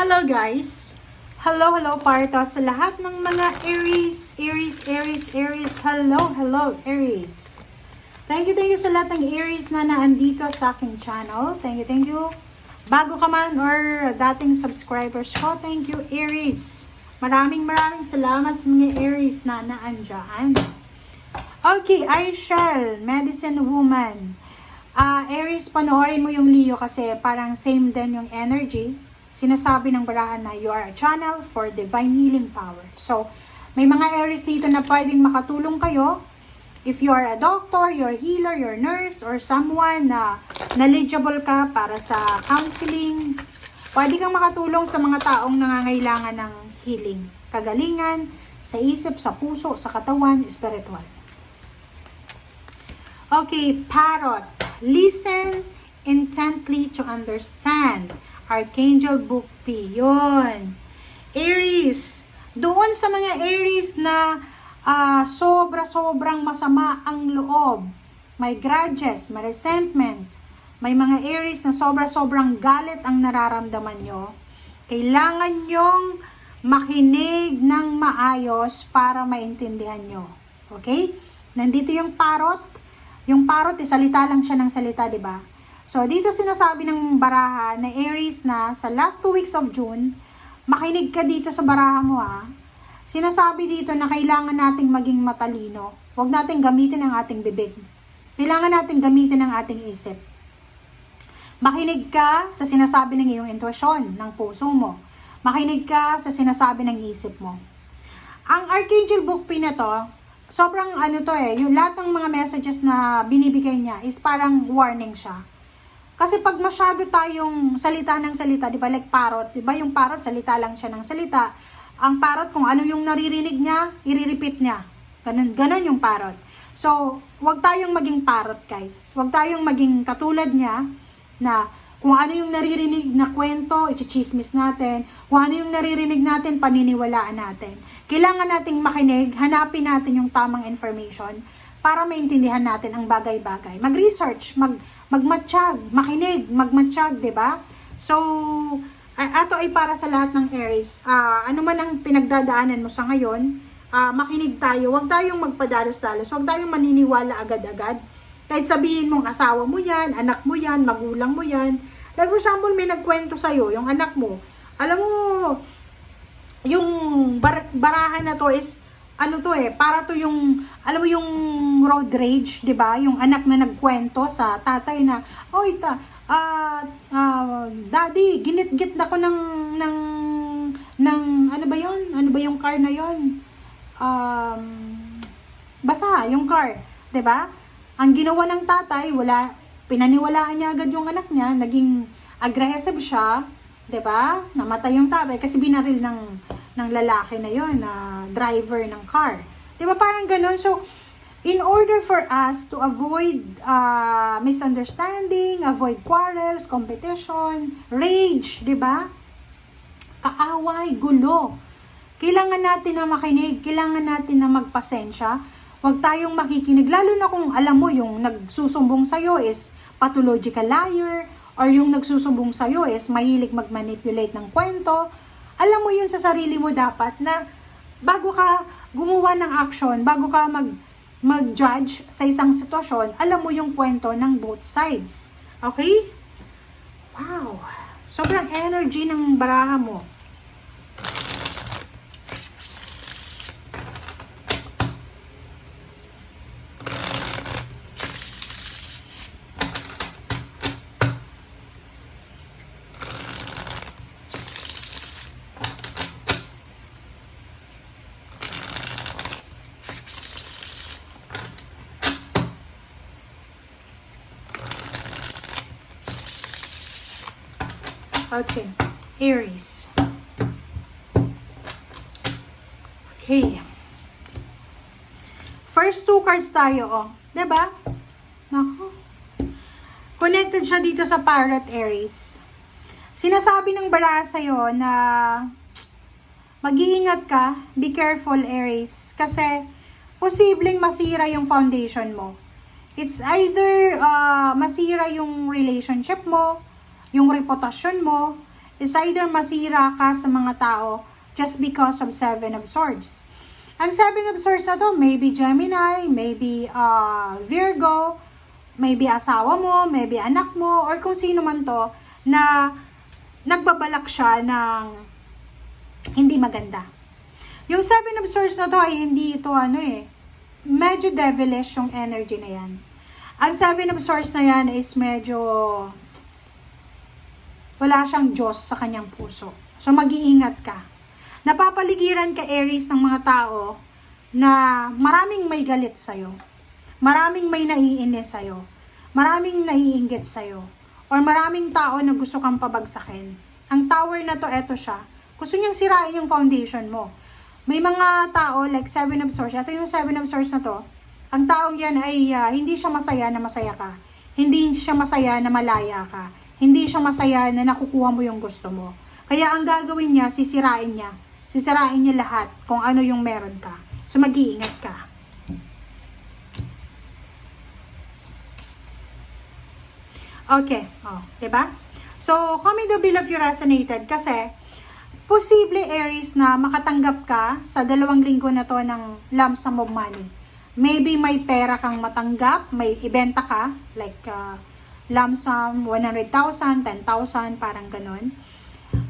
Hello guys! Hello para sa lahat ng mga Aries. Hello Aries. Thank you sa lahat ng Aries na naandito sa aking channel. Thank you. Bago ka man or dating subscribers ko, thank you Aries. Maraming salamat sa mga Aries na naandyan. Okay, Aishel, Medicine Woman. Aries, panoorin mo yung Leo kasi parang same din yung energy. Sinasabi ng barahan na you are a channel for divine healing power. So, may mga Aries dito na pwedeng makatulong kayo. If you are a doctor, you're a healer, you're a nurse, or someone na knowledgeable ka para sa counseling, pwede kang makatulong sa mga taong nangangailangan ng healing, kagalingan, sa isip, sa puso, sa katawan, spiritual. Okay, Parrot. Listen intently to understand. Archangel Book P. Yun. Aries. Doon sa mga Aries na sobrang masama ang loob. May grudges, may resentment. May mga Aries na sobrang galit ang nararamdaman nyo. Kailangan nyong makinig ng maayos para maintindihan nyo. Okay? Nandito yung Parrot. Yung Parrot, salita lang siya ng salita, di ba? So, dito sinasabi ng baraha na Aries na sa last 2 weeks of June, makinig ka dito sa baraha mo ha. Sinasabi dito na kailangan nating maging matalino. Huwag nating gamitin ang ating bibig. Kailangan nating gamitin ang ating isip. Makinig ka sa sinasabi ng iyong intuition, ng puso mo. Makinig ka sa sinasabi ng isip mo. Ang Archangel Book P na to, sobrang yung lahat ng mga messages na binibigay niya is parang warning siya. Kasi pag masyado tayong salita ng salita, di ba, like parrot, di ba yung parrot, salita lang siya ng salita. Ang parrot, kung ano yung naririnig niya, i-repeat niya. Ganun yung parrot. So, wag tayong maging parrot, guys. Wag tayong maging katulad niya, na kung ano yung naririnig na kwento, i-chismis natin. Kung ano yung naririnig natin, paniniwalaan natin. Kailangan nating makinig, hanapin natin yung tamang information para maintindihan natin ang bagay-bagay. Mag-research, magmatsyag, makinig, magmatsyag, 'di ba? So, ato ay para sa lahat ng Aries. Ano man ang pinagdadaanan mo sa ngayon, makinig tayo. Huwag tayong magpadalos-dalos. Huwag tayong maniniwala agad-agad. Kahit sabihin mong asawa mo 'yan, anak mo 'yan, magulang mo 'yan. Like for example, may nagkwento sa iyo, yung anak mo. Alam mo, yung barahan na to is para to yung, alam mo yung road rage, 'di ba? Yung anak na nagkwento sa tatay na, "Oy, daddy, ginit-git na ko ng ano ba 'yon? Ano ba yung car na 'yon? Basa yung car, 'di ba? Ang ginawa ng tatay, pinaniwalaan niya agad yung anak niya, naging aggressive siya, 'di ba? Namatay yung tatay kasi binaril ng lalaki na yon, na driver ng car. 'Di ba parang ganoon? So, in order for us to avoid misunderstanding, avoid quarrels, competition, rage, 'di ba? Kaaway, gulo. Kailangan natin na makinig, kailangan natin na magpasensya. Huwag tayong makikinig, lalo na kung alam mo yung nagsusumbong sa'yo is pathological liar, or yung nagsusumbong sa'yo is mahilig mag-manipulate ng kwento. Alam mo yun sa sarili mo dapat na bago ka gumawa ng action, bago ka mag-judge sa isang sitwasyon, alam mo yung kwento ng both sides. Okay? Wow! Sobrang energy ng baraha mo. Okay, Aries. Okay. First 2 cards tayo, oh. 'Di ba? Nako. Connected siya dito sa Parrot, Aries. Sinasabi ng baraha sa'yo na mag-iingat ka, be careful, Aries. Kasi, posibleng masira yung foundation mo. It's either masira yung relationship mo, yung reputasyon mo, is either masira ka sa mga tao just because of Seven of Swords. Ang Seven of Swords na to, maybe Gemini, maybe Virgo, maybe asawa mo, maybe anak mo, or kung sino man to na nagbabalak siya ng hindi maganda. Yung Seven of Swords na to ay hindi ito medyo devilish yung energy na yan. Ang Seven of Swords na yan is medyo wala siyang Diyos sa kanyang puso. So, mag-iingat ka. Napapaligiran ka, Aries, ng mga tao na maraming may galit sa'yo. Maraming may naiinis sa'yo. Maraming naiinggit sa'yo. Or maraming tao na gusto kang pabagsakin. Ang tower na to, eto siya. Gusto niyang sirain yung foundation mo. May mga tao like Seven of Swords. Ito yung Seven of Swords na to. Ang taong yan ay hindi siya masaya na masaya ka. Hindi siya masaya na malaya ka. Hindi siya masaya na nakukuha mo yung gusto mo. Kaya ang gagawin niya, sisirain niya. Sisirain niya lahat kung ano yung meron ka. So mag-iingat ka. Okay. Diba? So, comment down below if you resonated kasi posible, Aries, na makatanggap ka sa 2 linggo na to ng lump sum of money. Maybe may pera kang matanggap, may ibenta ka, like lump sum, 100,000, 10,000, parang ganun.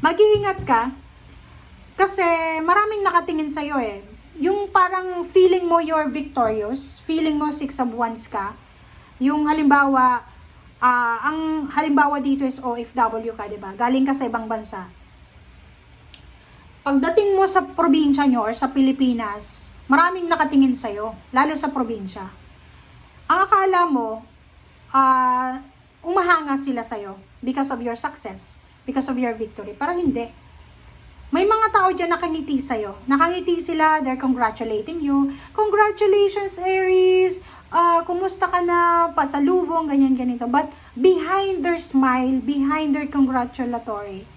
Mag-iingat ka kasi maraming nakatingin sa'yo Yung parang feeling mo you're victorious, feeling mo 6 of Wands ka. Yung halimbawa, ang halimbawa dito is OFW ka, diba? Galing ka sa ibang bansa. Pagdating mo sa probinsya nyo or sa Pilipinas, maraming nakatingin sa'yo, lalo sa probinsya. Ang akala mo, umahanga sila sa'yo because of your success, because of your victory. Parang hindi. May mga tao dyan nakangiti sa'yo. Nakangiti sila, they're congratulating you. Congratulations, Aries! Kumusta ka na? Pasalubong, ganyan, ganito. But behind their smile, behind their congratulatory,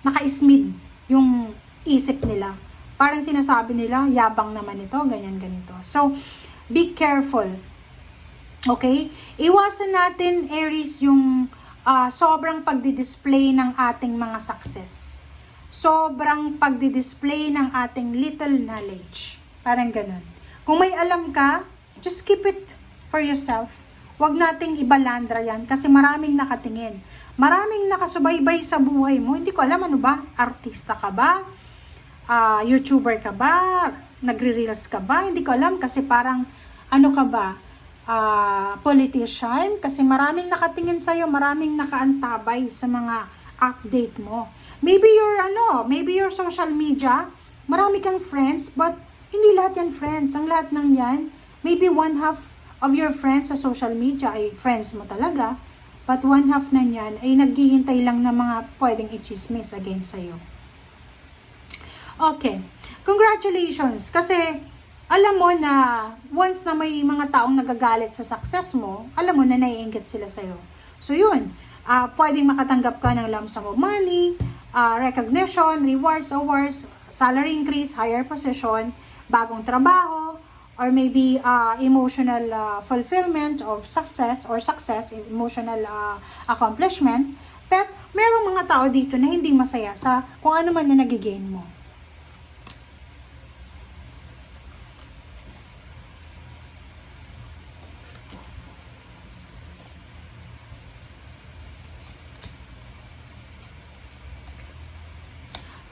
naka-smid yung isip nila. Parang sinasabi nila, yabang naman ito, ganyan, ganito. So, be careful. Okay? Iwasan natin, Aries, yung sobrang pagdi-display ng ating mga success. Sobrang pagdi-display ng ating little knowledge. Parang ganun. Kung may alam ka, just keep it for yourself. Huwag nating ibalandra yan kasi maraming nakatingin. Maraming nakasubaybay sa buhay mo. Hindi ko alam ano ba? Artista ka ba? YouTuber ka ba? Nagre-reels ka ba? Hindi ko alam kasi parang ano ka ba? Politician? Kasi maraming nakatingin sa'yo, maraming nakaantabay sa mga update mo. Maybe your social media, marami kang friends, but hindi lahat yan friends. Ang lahat ng yan, maybe 1/2 of your friends sa social media ay friends mo talaga, but 1/2 na yan ay naghihintay lang ng mga pwedeng i-chismis against sa'yo. Okay, congratulations, kasi alam mo na once na may mga taong nagagalit sa success mo, alam mo na naiinggit sila sa'yo. So yun, pwedeng makatanggap ka ng lump sum of money, recognition, rewards, awards, salary increase, higher position, bagong trabaho, or maybe emotional fulfillment of success or emotional accomplishment. But merong mga tao dito na hindi masaya sa kung ano man na nagigain mo.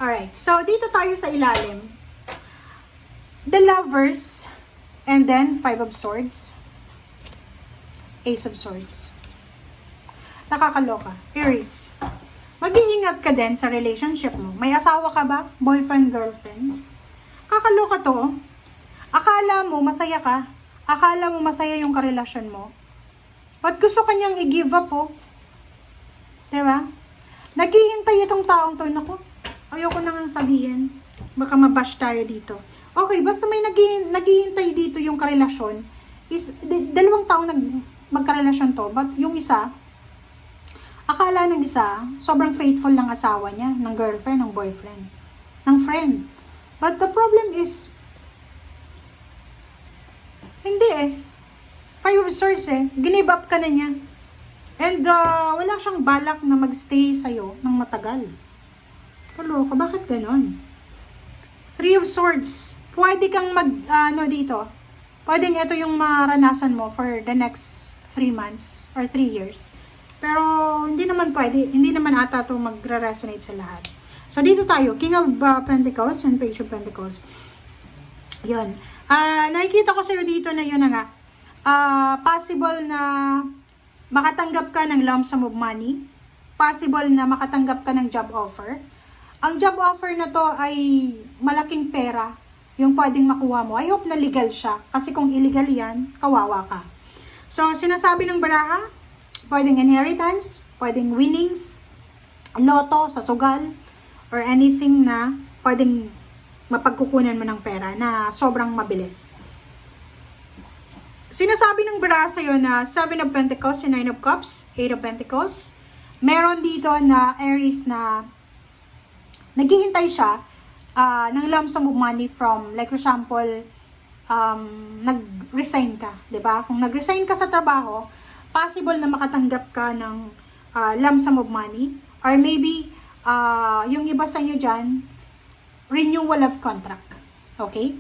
Alright, so dito tayo sa ilalim. The Lovers, and then 5 of Swords, Ace of Swords. Nakakaloka. Aries, mag-iingat ka din sa relationship mo. May asawa ka ba? Boyfriend, girlfriend? Kakaloka to. Akala mo masaya ka. Akala mo masaya yung karelasyon mo. Ba't gusto kanyang i-give up Diba? Naghihintay itong taong to. Naku, ayoko nang sabihin. Baka mabash tayo dito. Okay, basta may naghihintay dito yung karelasyon. Is, 2 taong magkarelasyon to. But yung isa, akala ng isa, sobrang faithful ng asawa niya, ng girlfriend, ng boyfriend, ng friend. But the problem is, hindi 5 of Swords give up ka na niya. And wala siyang balak na magstay sa'yo ng matagal. Kaloka, bakit ganon? Three of Swords. Pwede kang dito. Pwedeng ito yung maranasan mo for the next 3 months or 3 years. Pero hindi naman pwede, hindi naman ata ito magre-resonate sa lahat. So dito tayo, King of Pentacles and Page of Pentacles. Yun. Nakikita ko sa'yo dito na yun na nga. Possible na makatanggap ka ng lump sum of money. Possible na makatanggap ka ng job offer. Ang job offer na to ay malaking pera yung pwedeng makuha mo. I hope na legal siya. Kasi kung illegal yan, kawawa ka. So, sinasabi ng baraha, pwedeng inheritance, pwedeng winnings, loto sa sugal, or anything na pwedeng mapagkukunan mo ng pera na sobrang mabilis. Sinasabi ng baraha sa'yo na 7 of Pentacles and 9 of Cups, 8 of Pentacles. Meron dito na Aries na naghihintay siya ng lump sum of money from, like for example, nag-resign ka, 'di ba? Kung nag-resign ka sa trabaho, possible na makatanggap ka ng lump sum of money, or maybe yung iba sa inyo diyan, renewal of contract. Okay?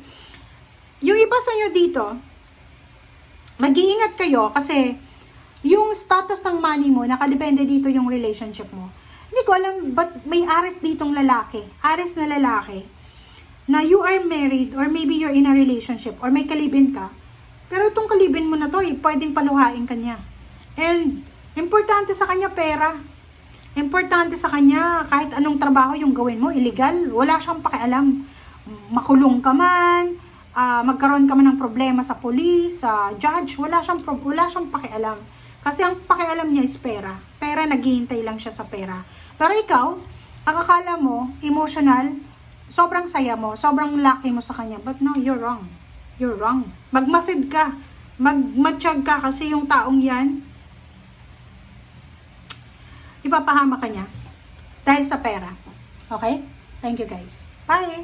Yung iba sa inyo dito, mag-iingat kayo kasi yung status ng money mo, nakadepende dito yung relationship mo. Hindi ko alam, but may Aries ditong lalaki. Aries na lalaki na you are married or maybe you're in a relationship or may kalibin ka. Pero itong kalibin mo na to, pwedeng paluhain ka niya. And importante sa kanya pera. Importante sa kanya kahit anong trabaho yung gawin mo, illegal. Wala siyang pakialam. Makulong ka man, magkaroon ka man ng problema sa police, sa judge, wala siyang pakialam. Kasi ang pakialam niya is pera. Pera, naghihintay lang siya sa pera. Pero ikaw, ang akala mo, emotional, sobrang saya mo, sobrang lucky mo sa kanya. But no, you're wrong. You're wrong. Magmasid ka. Magmatsyag ka kasi yung taong yan, ipapahama ka niya dahil sa pera. Okay? Thank you guys. Bye!